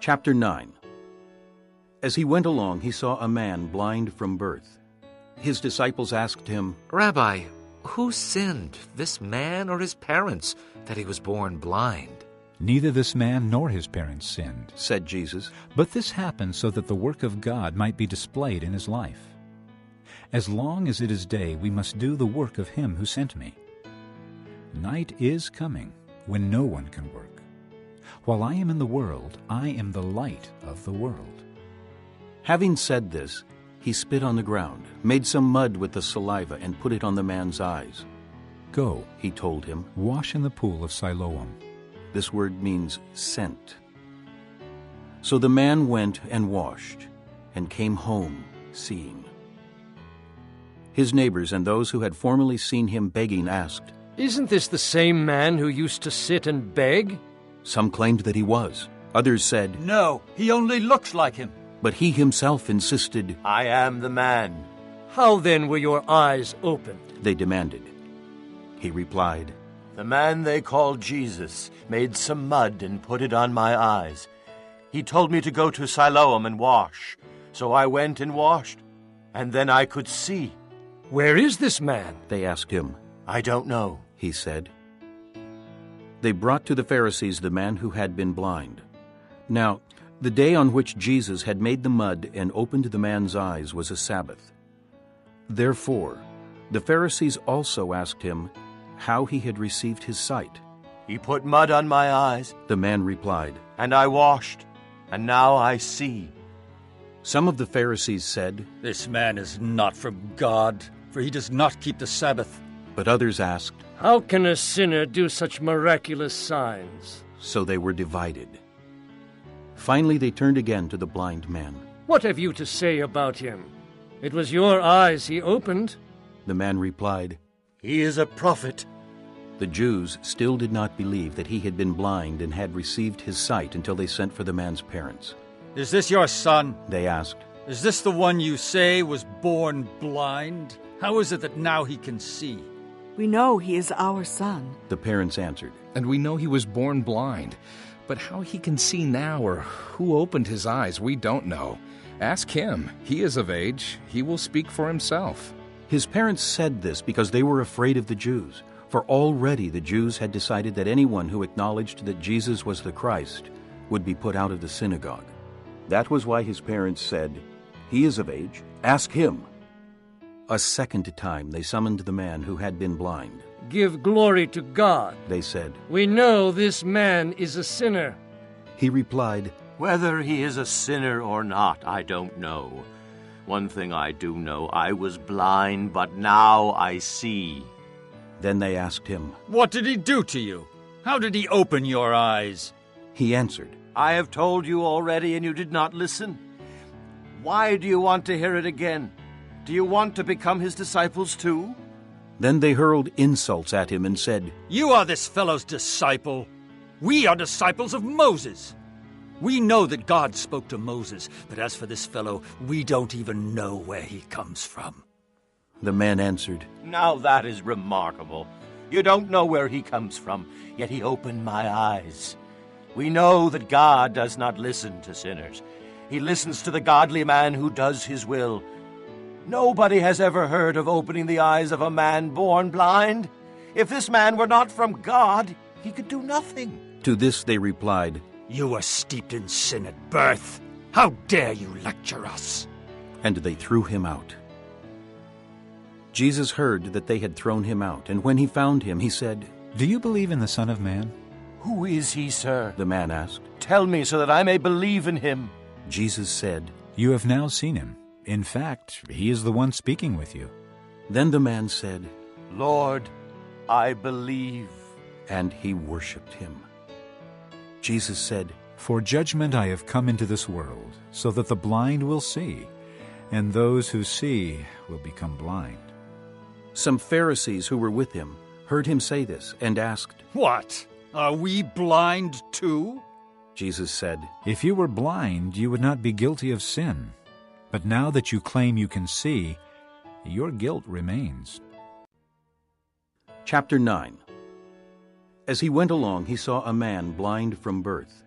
Chapter 9. As he went along, he saw a man blind from birth. His disciples asked him, "Rabbi, who sinned, this man or his parents, that he was born blind?" "Neither this man nor his parents sinned," said Jesus. "but this happened so that the work of God might be displayed in his life. As long as it is day, we must do the work of him who sent me. Night is coming when no one can work. While I am in the world, I am the light of the world." Having said this, he spit on the ground, made some mud with the saliva, and put it on the man's eyes. "Go," he told him. "wash in the pool of Siloam." This word means sent. So the man went and washed, and came home seeing. His neighbors and those who had formerly seen him begging asked, "Isn't this the same man who used to sit and beg?" Some claimed that he was. Others said, "No, he only looks like him." But he himself insisted. "I am the man." "How then were your eyes opened?" they demanded. He replied, "The man they call Jesus made some mud and put it on my eyes. He told me to go to Siloam and wash. So I went and washed, and then I could see." "Where is this man?" they asked him. "I don't know," he said. They brought to the Pharisees the man who had been blind. Now, the day on which Jesus had made the mud and opened the man's eyes was a Sabbath. Therefore, the Pharisees also asked him how he had received his sight. "He put mud on my eyes," the man replied, "and I washed, and now I see." Some of the Pharisees said, "This man is not from God, for he does not keep the Sabbath." but others asked. "How can a sinner do such miraculous signs?" So they were divided. Finally they turned again to the blind man. "What have you to say about him? It was your eyes he opened." The man replied, "He is a prophet." The Jews still did not believe that he had been blind and had received his sight until they sent for the man's parents. "Is this your son?" They asked. "Is this the one you say was born blind? How is it that now he can see?" "We know he is our son," the parents answered. "And we know he was born blind. But how he can see now or who opened his eyes, we don't know. Ask him. He is of age. He will speak for himself." His parents said this because they were afraid of the Jews, for already the Jews had decided that anyone who acknowledged that Jesus was the Christ would be put out of the synagogue. That was why his parents said, "He is of age. Ask him." A second time they summoned the man who had been blind. "Give glory to God," they said. "We know this man is a sinner." He replied, "Whether he is a sinner or not, I don't know. One thing I do know, I was blind, but now I see." Then they asked him. "What did he do to you? How did he open your eyes?" He answered, "I have told you already, and you did not listen. Why do you want to hear it again? Do you want to become his disciples too?" Then they hurled insults at him and said, "You are this fellow's disciple. We are disciples of Moses. We know that God spoke to Moses, but as for this fellow, we don't even know where he comes from." The man answered, "Now that is remarkable. You don't know where he comes from, yet he opened my eyes. We know that God does not listen to sinners. He listens to the godly man who does his will. Nobody has ever heard of opening the eyes of a man born blind. If this man were not from God, he could do nothing." To this they replied, "You were steeped in sin at birth. How dare you lecture us?" and they threw him out. Jesus heard that they had thrown him out, and when he found him, he said, "Do you believe in the Son of Man?" "Who is he, sir?" the man asked. "Tell me so that I may believe in him." Jesus said, "You have now seen him. In fact, he is the one speaking with you." Then the man said, "Lord, I believe." and he worshipped him. Jesus said, "For judgment I have come into this world, so that the blind will see, and those who see will become blind." Some Pharisees who were with him heard him say this and asked. "What? Are we blind too?" Jesus said, "If you were blind, you would not be guilty of sin. But now that you claim you can see, your guilt remains." Chapter 9. As he went along, he saw a man blind from birth.